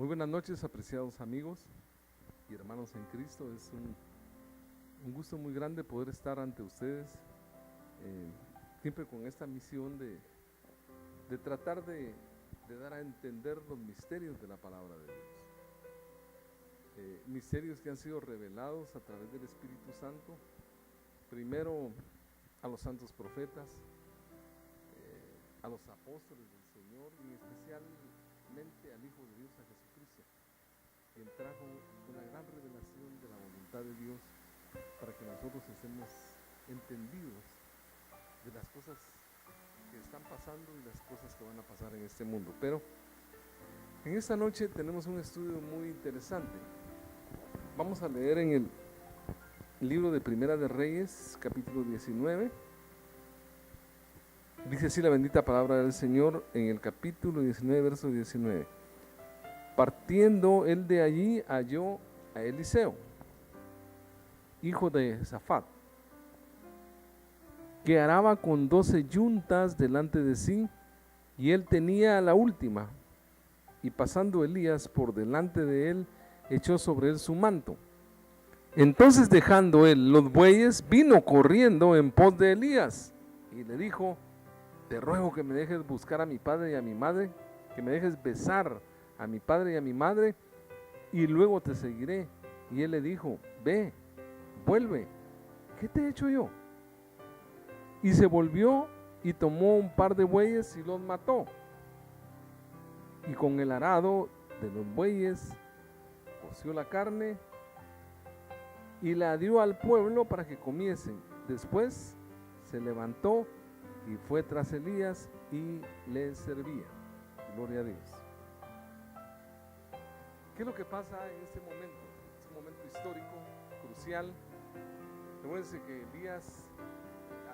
Muy buenas noches, apreciados amigos y hermanos en Cristo. Es un gusto muy grande poder estar ante ustedes, siempre con esta misión de tratar de dar a entender los misterios de la palabra de Dios. Misterios que han sido revelados a través del Espíritu Santo, primero a los santos profetas, a los apóstoles del Señor y especialmente al Hijo de Dios, a Jesucristo, quien trajo una gran revelación de la voluntad de Dios para que nosotros estemos entendidos de las cosas que están pasando y las cosas que van a pasar en este mundo. Pero en esta noche tenemos un estudio muy interesante. Vamos a leer en el libro de Primera de Reyes, capítulo 19. Dice así la bendita palabra del Señor en el capítulo 19, verso 19. Partiendo él de allí, halló a Eliseo, hijo de Safat, que araba con 12 yuntas delante de sí, y él tenía la última. Y pasando Elías por delante de él, echó sobre él su manto. Entonces, dejando él los bueyes, vino corriendo en pos de Elías, y le dijo: te ruego que me dejes buscar a mi padre y a mi madre, que me dejes besar a mi padre y a mi madre, y luego te seguiré. Y él le dijo: ve, vuelve, ¿qué te he hecho yo? Y se volvió y tomó un par de bueyes y los mató, y con el arado de los bueyes coció la carne y la dio al pueblo para que comiesen. Después se levantó y fue tras Elías y le servía. Gloria a Dios. ¿Qué es lo que pasa en este momento? Es un momento histórico, crucial. Recuérdense que Elías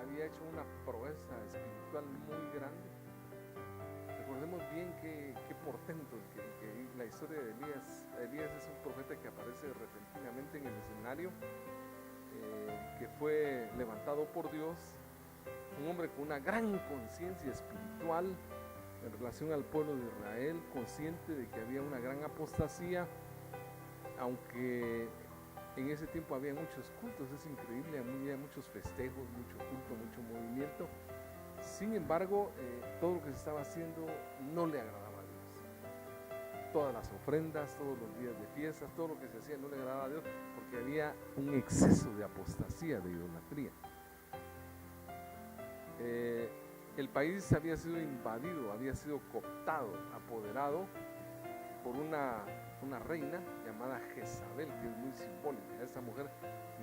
había hecho una proeza espiritual muy grande. Recordemos bien qué portento que la historia de Elías. Elías es un profeta que aparece repentinamente en el escenario, que fue levantado por Dios, un hombre con una gran conciencia espiritual en relación al pueblo de Israel, consciente de que había una gran apostasía, aunque en ese tiempo había muchos cultos, es increíble, había muchos festejos, mucho culto, mucho movimiento. Sin embargo, todo lo que se estaba haciendo no le agradaba a Dios. Todas las ofrendas, todos los días de fiestas, todo lo que se hacía no le agradaba a Dios, porque había un exceso de apostasía, de idolatría. El país había sido invadido, había sido cooptado, apoderado por una reina llamada Jezabel, que es muy simbólica. Esta mujer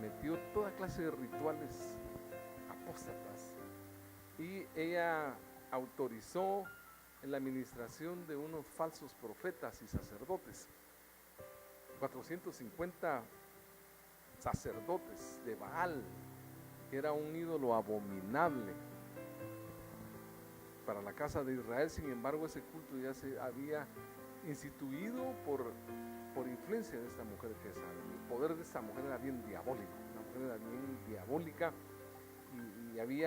metió toda clase de rituales apóstatas y ella autorizó la administración de unos falsos profetas y sacerdotes. 450 sacerdotes de Baal, que era un ídolo abominable para la casa de Israel. Sin embargo, ese culto ya se había instituido por influencia de esta mujer Jezabel. El poder de esta mujer era bien diabólico, y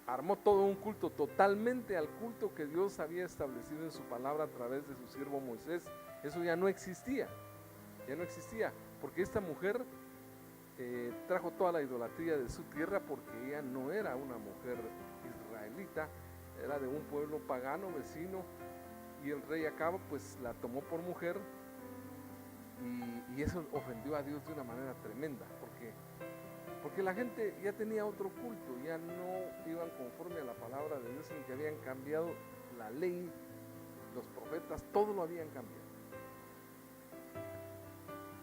armó todo un culto totalmente al culto que Dios había establecido en su palabra a través de su siervo Moisés. Eso ya no existía, porque esta mujer trajo toda la idolatría de su tierra, porque ella no era una mujer israelita, era de un pueblo pagano vecino, y el rey Acab pues la tomó por mujer, y eso ofendió a Dios de una manera tremenda, porque la gente ya tenía otro culto, ya no iban conforme a la palabra de Dios, sino que habían cambiado la ley, los profetas, todo lo habían cambiado.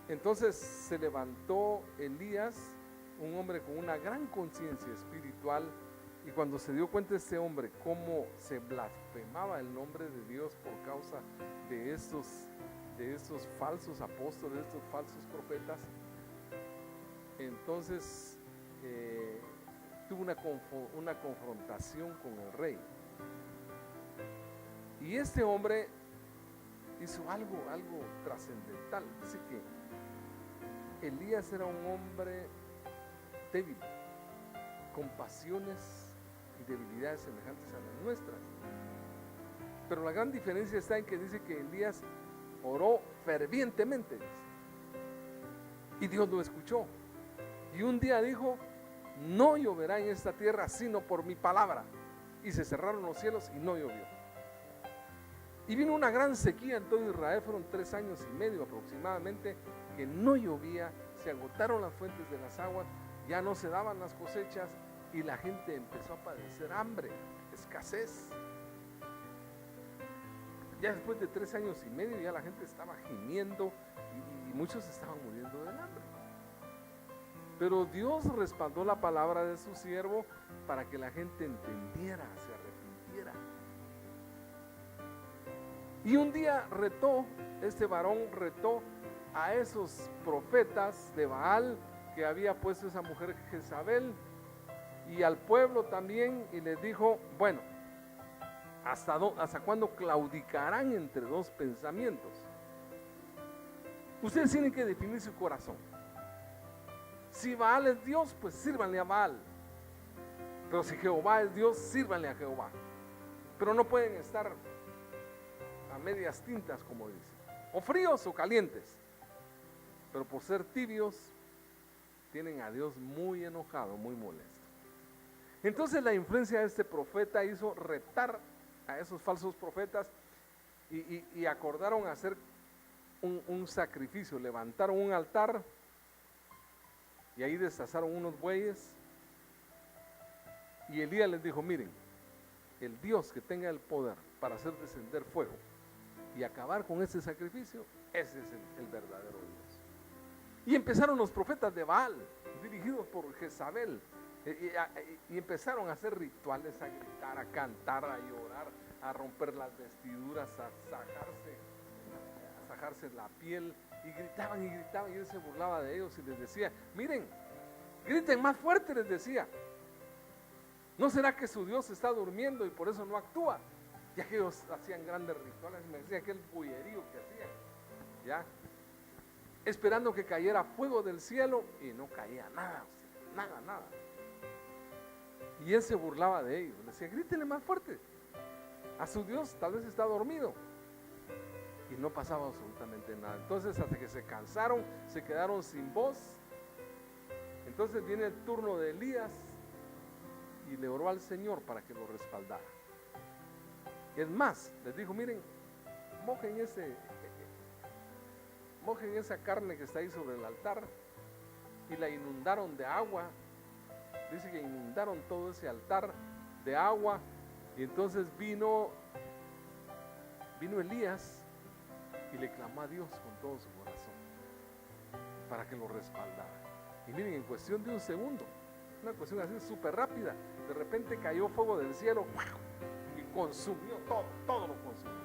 Entonces se levantó Elías, un hombre con una gran conciencia espiritual, y cuando se dio cuenta este hombre cómo se blasfemaba el nombre de Dios por causa de estos falsos apóstoles, de estos falsos profetas, entonces tuvo una confrontación con el rey. Y este hombre hizo algo trascendental. Dice que Elías era un hombre débil, con pasiones y debilidades semejantes a las nuestras. Pero la gran diferencia está en que dice que Elías oró fervientemente, dice. Y Dios lo escuchó. Y un día dijo: no lloverá en esta tierra sino por mi palabra. Y se cerraron los cielos y no llovió. Y vino una gran sequía en todo Israel. Fueron 3 años y medio aproximadamente que no llovía. Se agotaron las fuentes de las aguas, ya no se daban las cosechas y la gente empezó a padecer hambre, escasez. Ya después de 3 años y medio ya la gente estaba gimiendo y muchos estaban muriendo del hambre. Pero Dios respaldó la palabra de su siervo para que la gente entendiera, se arrepintiera. Y un día este varón retó a esos profetas de Baal que había puesto esa mujer Jezabel, y al pueblo también, y les dijo: bueno, ¿hasta cuándo claudicarán entre dos pensamientos? Ustedes tienen que definir su corazón. Si Baal es Dios, pues sírvanle a Baal. Pero si Jehová es Dios, sírvanle a Jehová. Pero no pueden estar a medias tintas, como dice, o fríos o calientes. Pero por ser tibios, tienen a Dios muy enojado, muy molesto. Entonces la influencia de este profeta hizo retar a esos falsos profetas y acordaron hacer un sacrificio. Levantaron un altar y ahí destazaron unos bueyes. Y Elías les dijo: miren, el Dios que tenga el poder para hacer descender fuego y acabar con este sacrificio, ese es el verdadero Dios. Y empezaron los profetas de Baal, dirigidos por Jezabel, y empezaron a hacer rituales, a gritar, a cantar, a llorar, a romper las vestiduras, a sajarse la piel, y gritaban, y él se burlaba de ellos y les decía: miren, griten más fuerte, les decía. ¿No será que su Dios está durmiendo y por eso no actúa? Ya que ellos hacían grandes rituales, me decía aquel bullerío que hacían, ya, esperando que cayera fuego del cielo, y no caía nada, nada. Y él se burlaba de ellos, le decía: grítenle más fuerte, a su Dios tal vez está dormido. Y no pasaba absolutamente nada. Entonces, hasta que se cansaron, se quedaron sin voz. Entonces viene el turno de Elías y le oró al Señor para que lo respaldara. Es más, les dijo: miren, mojen esa carne que está ahí sobre el altar, y la inundaron de agua. Dice que inundaron todo ese altar de agua. Y entonces vino Elías y le clamó a Dios con todo su corazón para que lo respaldara. Y miren, en cuestión de un segundo, una cuestión así súper rápida, de repente cayó fuego del cielo y consumió todo lo consumió.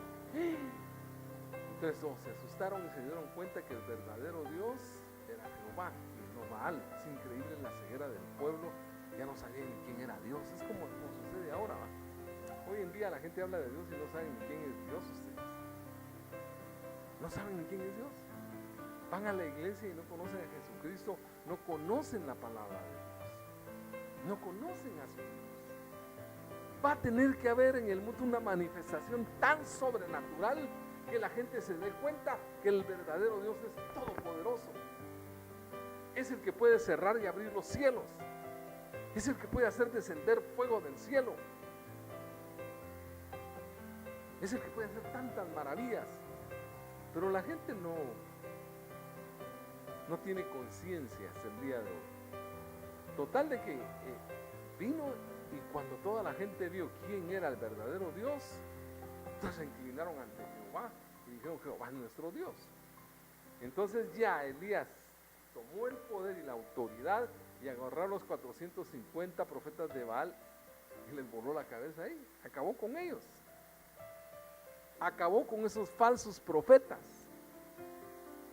Entonces todos se asustaron y se dieron cuenta que el verdadero Dios era Jehová y no Baal. Es increíble la ceguera del pueblo, ya no sabían ni quién era Dios. Es como sucede ahora, ¿va? Hoy en día la gente habla de Dios y no saben ni quién es Dios. Ustedes no saben ni quién es Dios. Van a la iglesia y no conocen a Jesucristo, no conocen la palabra de Dios, no conocen a su Dios. Va a tener que haber en el mundo una manifestación tan sobrenatural que la gente se dé cuenta que el verdadero Dios es todopoderoso. Es el que puede cerrar y abrir los cielos. Es el que puede hacer descender fuego del cielo. Es el que puede hacer tantas maravillas. Pero la gente no tiene conciencia hasta el día de hoy. Total de que vino, y cuando toda la gente vio quién era el verdadero Dios, entonces se inclinaron ante Jehová y dijeron: Jehová es nuestro Dios. Entonces ya Elías tomó el poder y la autoridad y agarró a los 450 profetas de Baal y les voló la cabeza ahí. Acabó con ellos. Acabó con esos falsos profetas.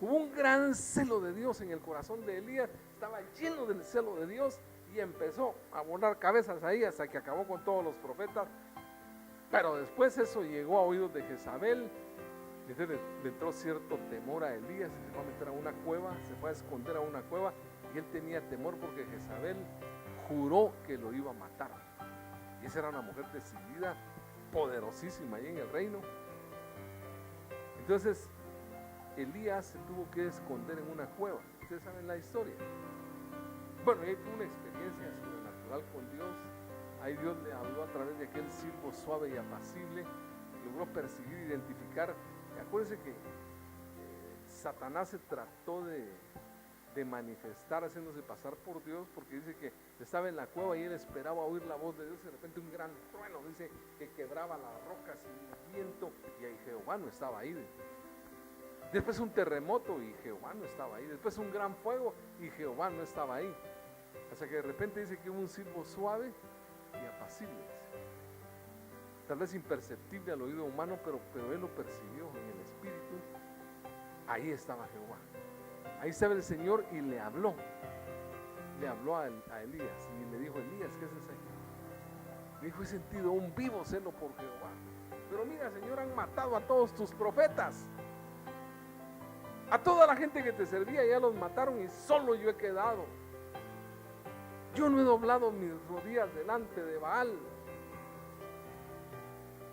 Hubo un gran celo de Dios en el corazón de Elías. Estaba lleno del celo de Dios y empezó a volar cabezas ahí hasta que acabó con todos los profetas. Pero después eso llegó a oídos de Jezabel. Entonces le entró cierto temor a Elías y se fue a meter a una cueva, se fue a esconder a una cueva, y él tenía temor porque Jezabel juró que lo iba a matar. Y esa era una mujer decidida, poderosísima ahí en el reino. Entonces Elías se tuvo que esconder en una cueva. Ustedes saben la historia. Bueno, él tuvo una experiencia sobrenatural con Dios. Ahí Dios le habló a través de aquel silbo suave y apacible. Logró percibir, identificar. Acuérdense que Satanás se trató de manifestar haciéndose pasar por Dios, porque dice que estaba en la cueva y él esperaba oír la voz de Dios. De repente un gran trueno, dice que quebraba las rocas y el viento, y ahí Jehová no estaba ahí. Después un terremoto y Jehová no estaba ahí. Después un gran fuego y Jehová no estaba ahí. Hasta que de repente dice que hubo un silbo suave y apacible. Tal vez imperceptible al oído humano, pero él lo percibió en el espíritu. Ahí estaba Jehová. Ahí estaba el Señor y le habló. Le habló a Elías y le dijo: Elías, ¿qué haces ahí? Le dijo: he sentido un vivo celo por Jehová. Pero mira, Señor, han matado a todos tus profetas. A toda la gente que te servía ya los mataron y solo yo he quedado. Yo no he doblado mis rodillas delante de Baal.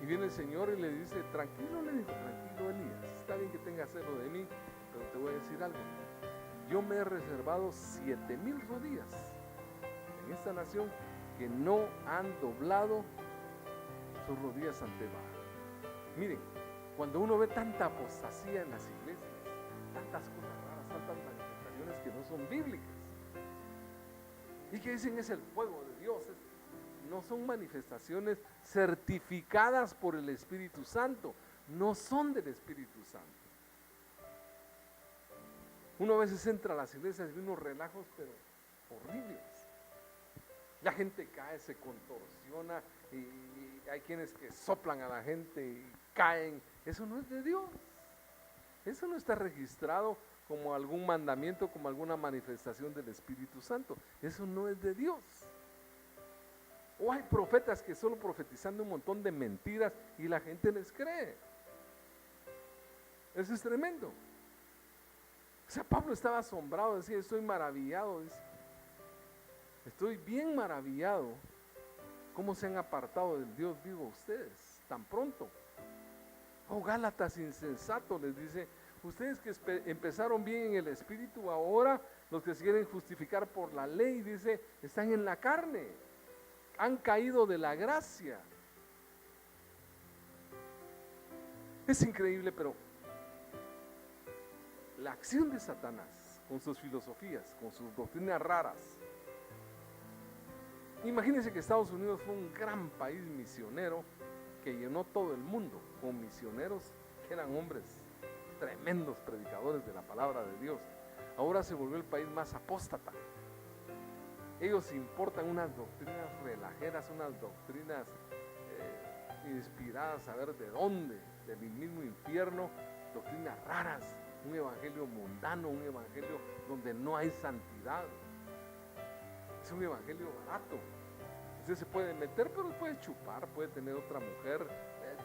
Y viene el Señor y le dice: tranquilo, le dijo, tranquilo, Elías, está bien que tengas celo de mí, pero te voy a decir algo. Yo me he reservado 7,000 rodillas en esta nación que no han doblado sus rodillas ante Baal. Miren, cuando uno ve tanta apostasía en las iglesias, tantas cosas raras, tantas manifestaciones que no son bíblicas y que dicen es el fuego de Dios, no son manifestaciones certificadas por el Espíritu Santo, no son del Espíritu Santo. Uno a veces entra a las iglesias y ve unos relajos pero horribles. La gente cae, se contorsiona y hay quienes que soplan a la gente y caen. Eso no es de Dios. Eso no está registrado como algún mandamiento, como alguna manifestación del Espíritu Santo. Eso no es de Dios. O hay profetas que solo profetizando un montón de mentiras y la gente les cree. Eso es tremendo. O sea, Pablo estaba asombrado, decía: estoy maravillado, dice. Estoy bien maravillado cómo se han apartado del Dios vivo ustedes tan pronto. Oh, Gálatas insensatos, les dice, ustedes que empezaron bien en el espíritu, ahora los que se quieren justificar por la ley, dice, están en la carne, han caído de la gracia. Es increíble, pero la acción de Satanás con sus filosofías, con sus doctrinas raras. Imagínense que Estados Unidos fue un gran país misionero que llenó todo el mundo con misioneros que eran hombres tremendos predicadores de la palabra de Dios. Ahora se volvió el país más apóstata. Ellos importan unas doctrinas relajeras, unas doctrinas inspiradas a ver de dónde, del mismo infierno, doctrinas raras, un evangelio mundano, un evangelio donde no hay santidad. Es un evangelio barato. Usted se puede meter, pero puede chupar, puede tener otra mujer.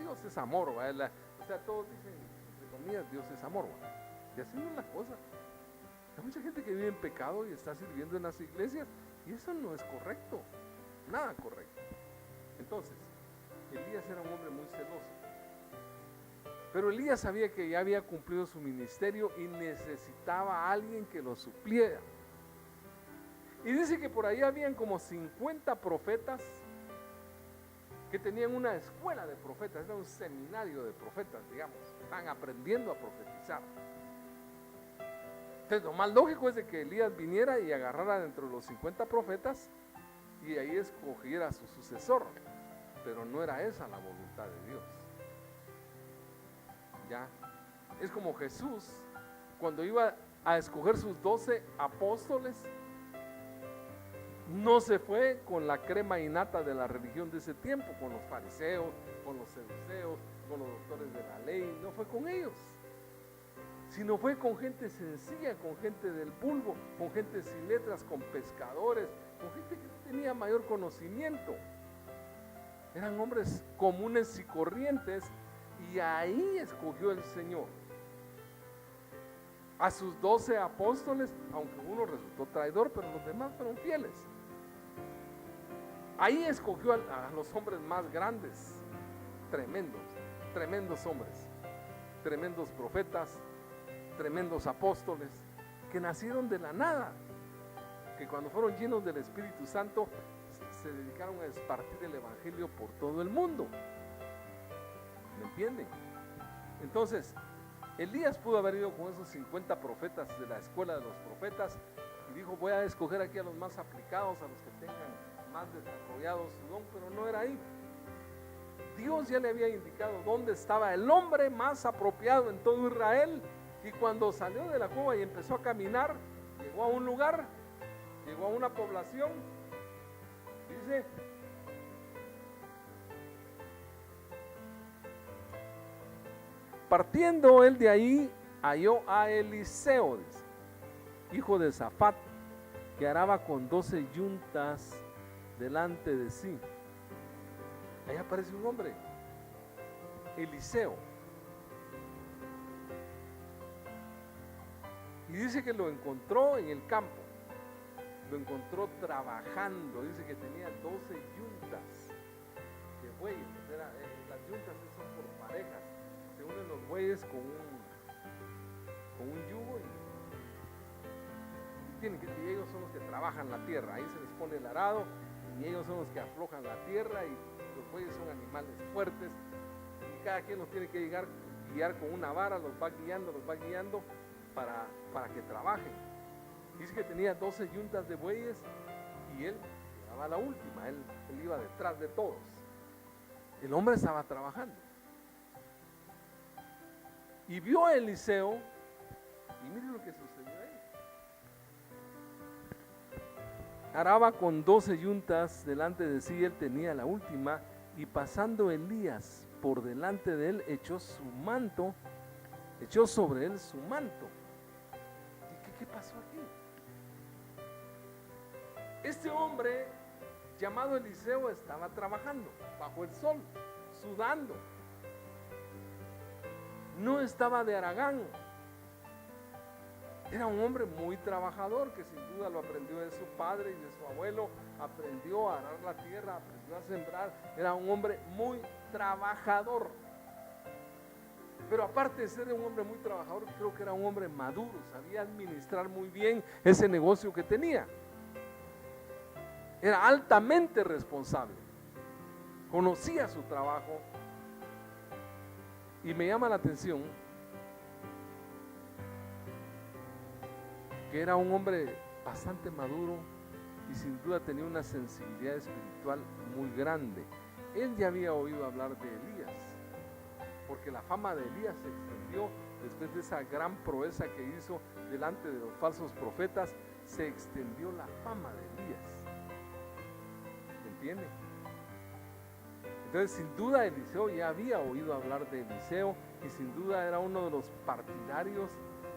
Dios es amor, ¿verdad? O sea, todos dicen, entre comillas, Dios es amor, ¿verdad? Y así no es la cosa. Hay mucha gente que vive en pecado y está sirviendo en las iglesias, y eso no es correcto, nada correcto. Entonces, Elías era un hombre muy celoso. Pero Elías sabía que ya había cumplido su ministerio y necesitaba a alguien que lo supliera. Y dice que por ahí habían como 50 profetas que tenían una escuela de profetas, era un seminario de profetas, digamos, estaban aprendiendo a profetizar. Entonces lo más lógico es de que Elías viniera y agarrara dentro de los 50 profetas y ahí escogiera a su sucesor, pero no era esa la voluntad de Dios. Ya, es como Jesús cuando iba a escoger sus 12 apóstoles, no se fue con la crema innata de la religión de ese tiempo, con los fariseos, con los saduceos, con los doctores de la ley, no fue con ellos, sino fue con gente sencilla, con gente del vulgo, con gente sin letras, con pescadores, con gente que tenía mayor conocimiento. Eran hombres comunes y corrientes, y ahí escogió el Señor a sus 12 apóstoles, aunque uno resultó traidor, pero los demás fueron fieles. Ahí escogió a los hombres más grandes, tremendos hombres, tremendos profetas, tremendos apóstoles que nacieron de la nada, que cuando fueron llenos del Espíritu Santo se dedicaron a esparcir el Evangelio por todo el mundo. ¿Me entienden? Entonces, Elías pudo haber ido con esos 50 profetas de la escuela de los profetas y dijo: voy a escoger aquí a los más aplicados, a los que tengan más desarrollado su don, pero no era ahí. Dios ya le había indicado dónde estaba el hombre más apropiado en todo Israel, y cuando salió de la cueva y empezó a caminar, llegó a un lugar, llegó a una población, dice: partiendo él de ahí, halló a Eliseo, dice, hijo de Safat, que araba con 12 yuntas delante de sí. Ahí aparece un hombre, Eliseo, y dice que lo encontró en el campo, lo encontró trabajando. Dice que tenía 12 yuntas de bueyes. Las yuntas son por parejas, se unen los bueyes con un yugo y ellos son los que trabajan la tierra. Ahí se les pone el arado y ellos son los que aflojan la tierra, y los bueyes son animales fuertes y cada quien los tiene que guiar con una vara, los va guiando para que trabajen. Dice que tenía 12 yuntas de bueyes y él llevaba la última, él iba detrás de todos. El hombre estaba trabajando y vio a Eliseo, y miren lo que sucedió ahí. Araba con 12 yuntas delante de sí, él tenía la última, y pasando Elías por delante de él, echó sobre él su manto. ¿Y qué pasó aquí? Este hombre llamado Eliseo estaba trabajando bajo el sol, sudando. No estaba de haragán. Era un hombre muy trabajador, que sin duda lo aprendió de su padre y de su abuelo. Aprendió a arar la tierra, aprendió a sembrar. Era un hombre muy trabajador. Pero aparte de ser un hombre muy trabajador, creo que era un hombre maduro. Sabía administrar muy bien ese negocio que tenía. Era altamente responsable. Conocía su trabajo. Y me llama la atención que era un hombre bastante maduro y sin duda tenía una sensibilidad espiritual muy grande. Él ya había oído hablar de Elías, porque la fama de Elías se extendió después de esa gran proeza que hizo delante de los falsos profetas. Se extendió la fama de Elías. ¿Me entiende? Entonces, sin duda, Eliseo ya había oído hablar de Eliseo y sin duda era uno de los partidarios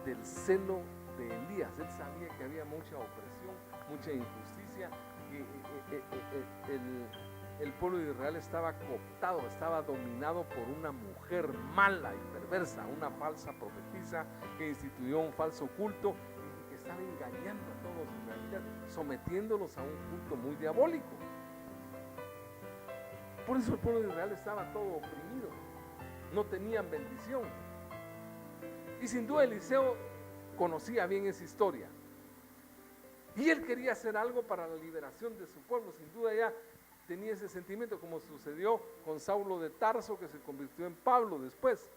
del celo de Elías. Él sabía que había mucha opresión, mucha injusticia, y el pueblo de Israel estaba cooptado, estaba dominado por una mujer mala y perversa, una falsa profetisa que instituyó un falso culto y que estaba engañando a todos los israelitas, sometiéndolos a un culto muy diabólico. Por eso el pueblo de Israel estaba todo oprimido, no tenían bendición. Y sin duda Eliseo conocía bien esa historia. Y él quería hacer algo para la liberación de su pueblo. Sin duda ya tenía ese sentimiento, como sucedió con Saulo de Tarso, que se convirtió en Pablo después.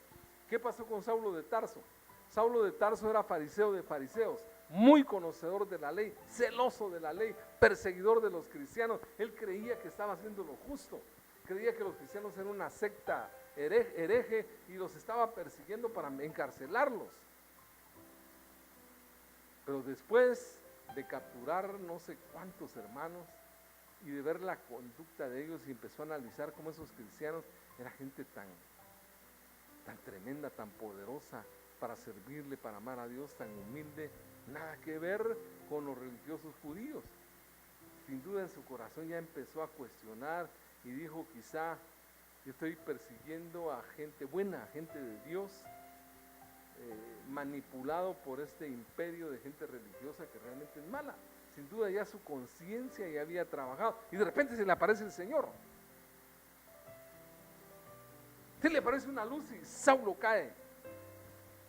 ¿Qué pasó con Saulo de Tarso? Saulo de Tarso era fariseo de fariseos, muy conocedor de la ley, celoso de la ley, perseguidor de los cristianos. Él creía que estaba haciendo lo justo. Creía que los cristianos eran una secta hereje y los estaba persiguiendo para encarcelarlos. Pero después de capturar no sé cuántos hermanos y de ver la conducta de ellos, y empezó a analizar cómo esos cristianos era gente tan tremenda, tan poderosa para servirle, para amar a Dios, tan humilde, nada que ver con los religiosos judíos. Sin duda en su corazón ya empezó a cuestionar y dijo: quizá yo estoy persiguiendo a gente buena, a gente de Dios, manipulado por este imperio de gente religiosa que realmente es mala. Sin duda ya su conciencia ya había trabajado, y de repente se le aparece el Señor. Se le aparece una luz y Saulo cae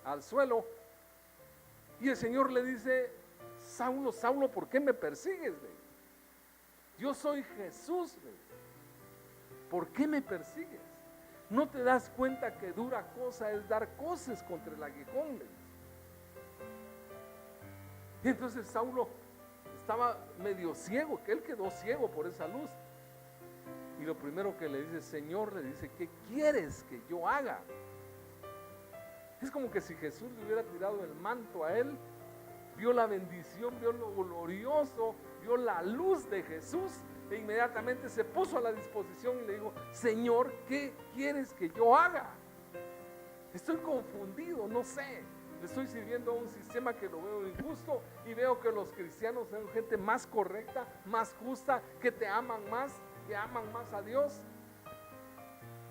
al suelo Y el Señor le dice: Saulo, Saulo, ¿por qué me persigues? Yo soy Jesús. ¿Por qué me persigues? ¿No te das cuenta que dura cosa es dar coces contra el aguijón? Y entonces Saulo estaba medio ciego, que él quedó ciego por esa luz. Y lo primero que le dice: Señor, le dice, ¿qué quieres que yo haga? Es como que si Jesús le hubiera tirado el manto a él, vio la bendición, vio lo glorioso, vio la luz de Jesús, e inmediatamente se puso a la disposición y le dijo: Señor, ¿qué quieres que yo haga? Estoy confundido, no sé. Le estoy sirviendo a un sistema que lo veo injusto, y veo que los cristianos son gente más correcta, más justa, que te aman más, que aman más a Dios.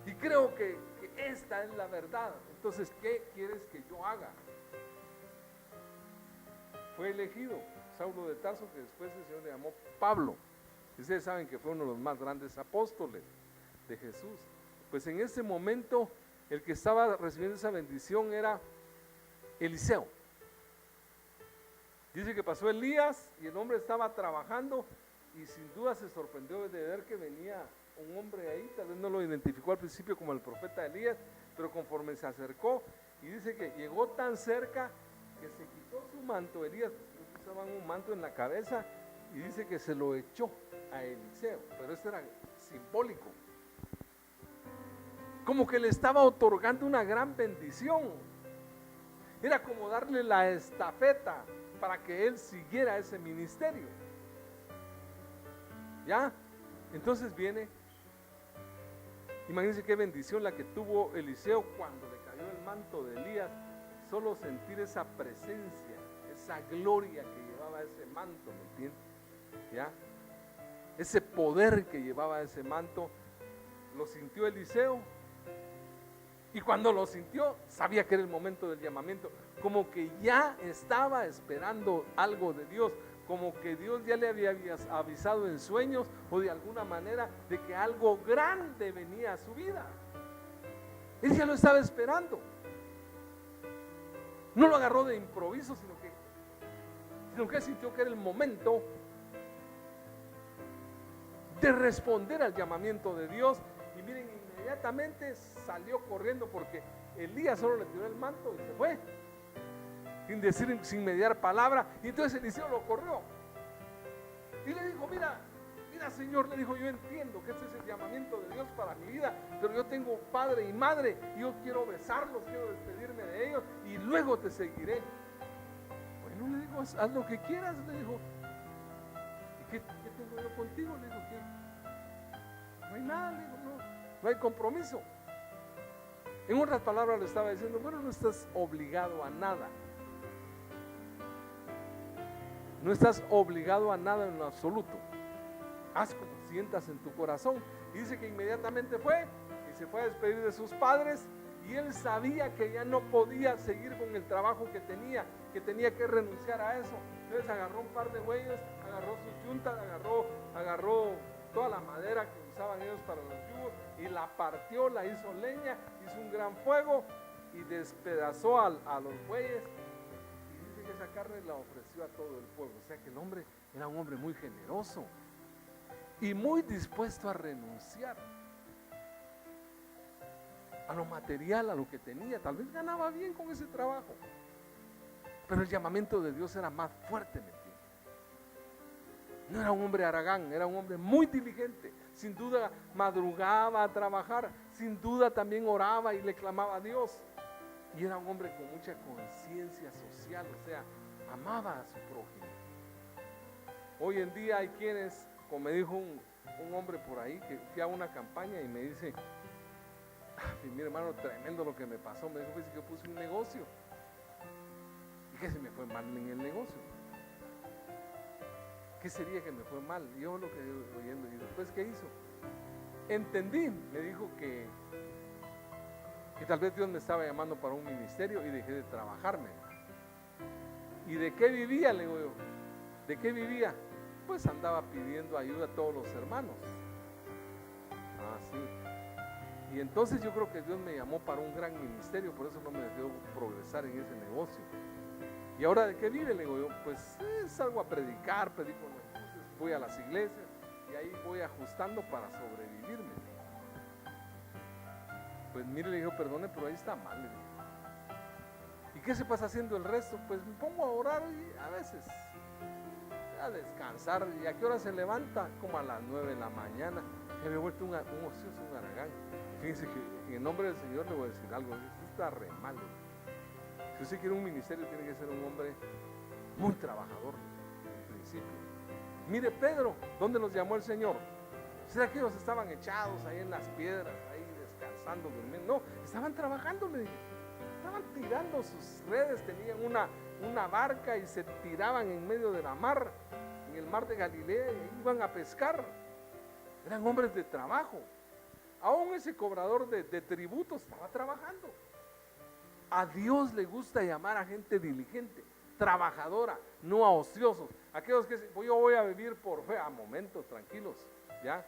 Y creo que esta es la verdad. Entonces, ¿qué quieres que yo haga? Fue elegido Saulo de Tarso, que después el Señor le llamó Pablo. Y ustedes saben que fue uno de los más grandes apóstoles de Jesús. Pues en ese momento el que estaba recibiendo esa bendición era Eliseo. Dice que pasó Elías y el hombre estaba trabajando, y sin duda se sorprendió de ver que venía un hombre ahí. Tal vez no lo identificó al principio como el profeta Elías, pero conforme se acercó, y dice que llegó tan cerca que se quitó su manto. Elías usaban un manto en la cabeza, y dice que se lo echó a Eliseo, pero esto era simbólico, como que le estaba otorgando una gran bendición. Era como darle la estafeta para que él siguiera ese ministerio. ¿Ya? Entonces viene, imagínense qué bendición la que tuvo Eliseo cuando le cayó el manto de Elías. Solo sentir esa presencia, esa gloria que llevaba ese manto, ¿me entiendes? ¿Ya? Ese poder que llevaba ese manto, lo sintió Eliseo. Y cuando lo sintió, sabía que era el momento del llamamiento, como que ya estaba esperando algo de Dios, como que Dios ya le había avisado en sueños o de alguna manera de que algo grande venía a su vida. Él ya lo estaba esperando. No lo agarró de improviso, sino que sintió que era el momento de responder al llamamiento de Dios. Y miren, inmediatamente salió corriendo, porque Elías solo le tiró el manto y se fue, sin decir, sin mediar palabra. Y entonces Eliseo lo corrió y le dijo: mira Señor, le dijo, yo entiendo que este es el llamamiento de Dios para mi vida, pero yo tengo padre y madre, y yo quiero besarlos, quiero despedirme de ellos, y luego te seguiré. Bueno, le dijo, haz lo que quieras, le dijo. ¿Y qué tengo yo contigo? Le dijo, ¿qué? No hay nada, le dijo, no hay compromiso. En otras palabras le estaba diciendo: bueno, no estás obligado a nada. No estás obligado a nada en lo absoluto. Haz como sientas en tu corazón. Y dice que inmediatamente fue y se fue a despedir de sus padres, y él sabía que ya no podía seguir con el trabajo que tenía que renunciar a eso. Entonces agarró un par de bueyes, agarró sus yuntas, agarró toda la madera que usaban ellos para los yugos, y la partió, la hizo leña, hizo un gran fuego y despedazó a los bueyes, y dice que esa carne la ofreció a todo el pueblo. O sea que el hombre era un hombre muy generoso y muy dispuesto a renunciar a lo material, a lo que tenía. Tal vez ganaba bien con ese trabajo, pero el llamamiento de Dios era más fuerte, ¿me entiendes? No era un hombre haragán, era un hombre muy diligente. Sin duda madrugaba a trabajar, sin duda también oraba y le clamaba a Dios, y era un hombre con mucha conciencia social, o sea, amaba a su prójimo. Hoy en día hay quienes, como me dijo un hombre por ahí, que fui a una campaña y me dice: mi hermano, tremendo lo que me pasó. Me dijo: pues, que yo puse un negocio y que se me fue mal en el negocio. ¿Qué sería que me fue mal? Yo lo que estoy oyendo. Y después, ¿qué hizo? Entendí, me dijo que tal vez Dios me estaba llamando para un ministerio, y dejé de trabajarme. ¿Y de qué vivía? Le digo yo. ¿De qué vivía? Pues andaba pidiendo ayuda a todos los hermanos. Ah, sí. Y entonces yo creo que Dios me llamó para un gran ministerio, por eso no me dejó progresar en ese negocio. ¿Y ahora de qué vive? Le digo yo, pues salgo a predicar, predico en las buses, voy a las iglesias y ahí voy ajustando para sobrevivirme. Pues mire, le digo, perdone, pero ahí está mal, le digo. ¿Y qué se pasa haciendo el resto? Pues me pongo a orar y a veces a descansar. ¿Y a qué hora se levanta? Como a las 9 de la mañana. Me había vuelto un ocioso, un haragán. Fíjense que en el nombre del Señor le voy a decir algo, esto está re mal. Si usted quiere un ministerio, tiene que ser un hombre muy trabajador, en principio. Mire Pedro, ¿dónde los llamó el Señor? ¿Será que ellos estaban echados ahí en las piedras, ahí descansando, durmiendo? No, estaban trabajando, le dije. Estaban tirando sus redes, tenían una barca y se tiraban en medio de la mar, en el mar de Galilea, y iban a pescar. Eran hombres de trabajo. Aún ese cobrador de tributos estaba trabajando. A Dios le gusta llamar a gente diligente, trabajadora, no a ociosos. Aquellos que dicen, yo voy a vivir por fe, a momentos, tranquilos, ya,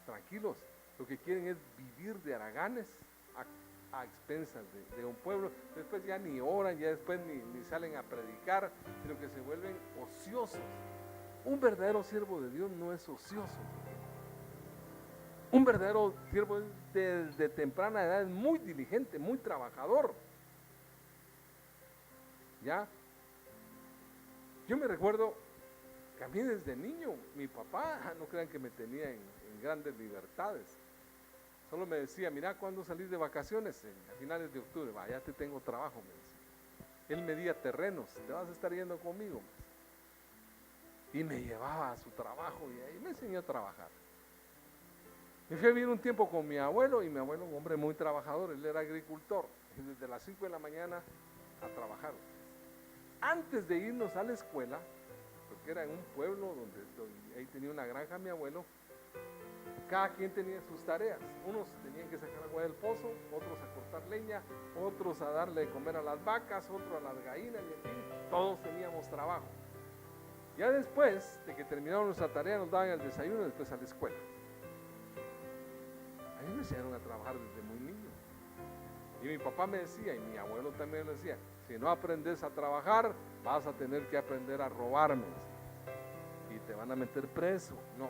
tranquilos. Lo que quieren es vivir de haraganes a expensas de un pueblo. Después ya ni oran, ya después ni salen a predicar, sino que se vuelven ociosos. Un verdadero siervo de Dios no es ocioso. Un verdadero siervo desde temprana edad es muy diligente, muy trabajador. ¿Ya? Yo me recuerdo que a mí desde niño, mi papá, no crean que me tenía en grandes libertades. Solo me decía, mira, ¿cuándo salís de vacaciones? A finales de octubre, ya te tengo trabajo, me decía. Él medía terrenos, te vas a estar yendo conmigo. Y me llevaba a su trabajo y ahí me enseñó a trabajar. Me fui a vivir un tiempo con mi abuelo, y mi abuelo, un hombre muy trabajador, él era agricultor, y desde las 5 de la mañana a trabajar. Antes de irnos a la escuela, porque era en un pueblo donde ahí tenía una granja mi abuelo, cada quien tenía sus tareas. Unos tenían que sacar agua del pozo, otros a cortar leña, otros a darle de comer a las vacas, otros a las gallinas, y en fin, todos teníamos trabajo. Ya después de que terminaron nuestra tarea, nos daban el desayuno y después a la escuela. A mí me enseñaron a trabajar desde muy niño. Y mi papá me decía, y mi abuelo también me decía, si no aprendes a trabajar, vas a tener que aprender a robarme. Y te van a meter preso. No,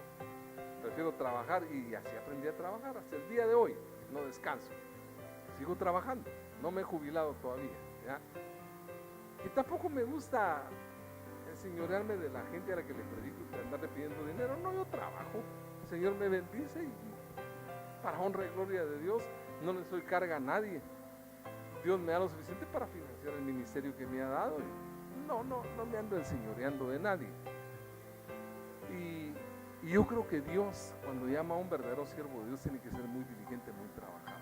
prefiero trabajar, y así aprendí a trabajar hasta el día de hoy. No descanso. Sigo trabajando. No me he jubilado todavía, ¿ya? Y tampoco me gusta enseñorearme de la gente a la que le predico y andarle pidiendo dinero. No, yo trabajo. El Señor me bendice y para honra y gloria de Dios, no le soy carga a nadie. Dios me da lo suficiente para financiar el ministerio que me ha dado. Y no me ando enseñoreando de nadie. Y yo creo que Dios, cuando llama a un verdadero siervo de Dios, tiene que ser muy diligente, muy trabajador.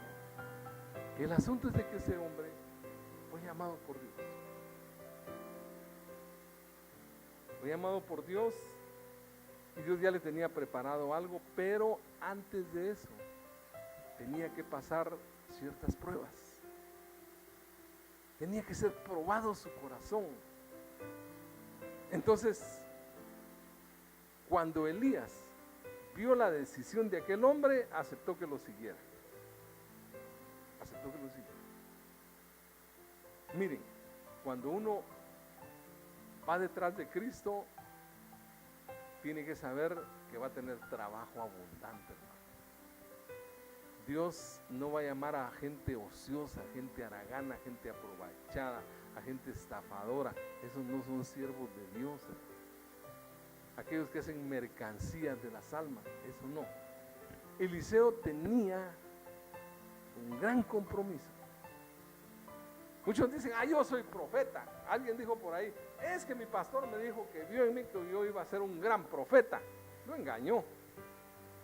El asunto es de que ese hombre fue llamado por Dios. Fue llamado por Dios, y Dios ya le tenía preparado algo, pero antes de eso tenía que pasar ciertas pruebas. Tenía que ser probado su corazón. Entonces, cuando Elías vio la decisión de aquel hombre, aceptó que lo siguiera. Aceptó que lo siguiera. Miren, cuando uno va detrás de Cristo, tiene que saber que va a tener trabajo abundante, hermano. Dios no va a llamar a gente ociosa, gente haragana, gente aprovechada, a gente estafadora. Esos no son siervos de Dios. Aquellos que hacen mercancías de las almas, eso no. Eliseo tenía un gran compromiso. Muchos dicen, yo soy profeta. Alguien dijo por ahí, es que mi pastor me dijo que vio en mí que yo iba a ser un gran profeta. Lo engañó.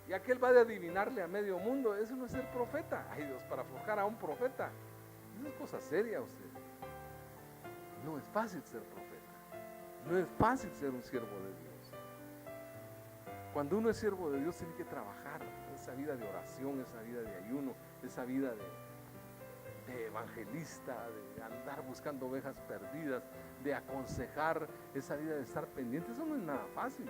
Y aquel va de adivinarle a medio mundo. Eso no es ser profeta. Ay Dios, para forjar a un profeta, no es cosa seria usted. No es fácil ser profeta. No es fácil ser un siervo de Dios. Cuando uno es siervo de Dios, tiene que trabajar esa vida de oración, esa vida de ayuno, esa vida de evangelista, de andar buscando ovejas perdidas, de aconsejar, esa vida de estar pendiente. Eso no es nada fácil.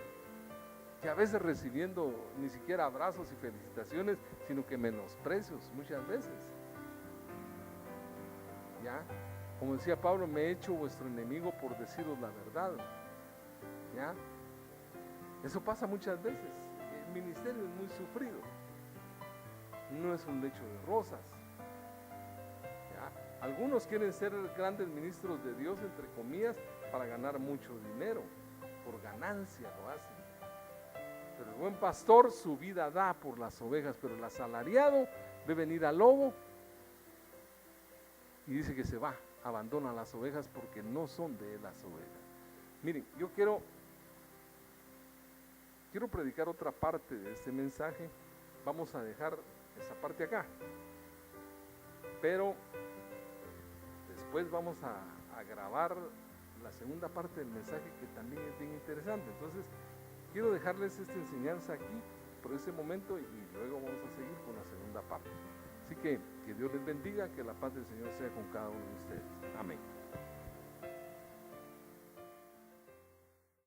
Que a veces recibiendo ni siquiera abrazos y felicitaciones, sino que menosprecios muchas veces. ¿Ya? Como decía Pablo, me he hecho vuestro enemigo por deciros la verdad. ¿Ya? Eso pasa muchas veces. El ministerio es muy sufrido. No es un lecho de rosas. ¿Ya? Algunos quieren ser grandes ministros de Dios, entre comillas, para ganar mucho dinero. Por ganancia lo hacen. Pero el buen pastor su vida da por las ovejas, pero el asalariado ve venir al lobo y dice que se va, abandona las ovejas porque no son de él las ovejas. Miren, yo quiero predicar otra parte de este mensaje. Vamos a dejar esa parte acá, pero después vamos a grabar la segunda parte del mensaje, que también es bien interesante. Entonces quiero dejarles esta enseñanza aquí por ese momento y luego vamos a seguir con la segunda parte. Así que Dios les bendiga, que la paz del Señor sea con cada uno de ustedes. Amén.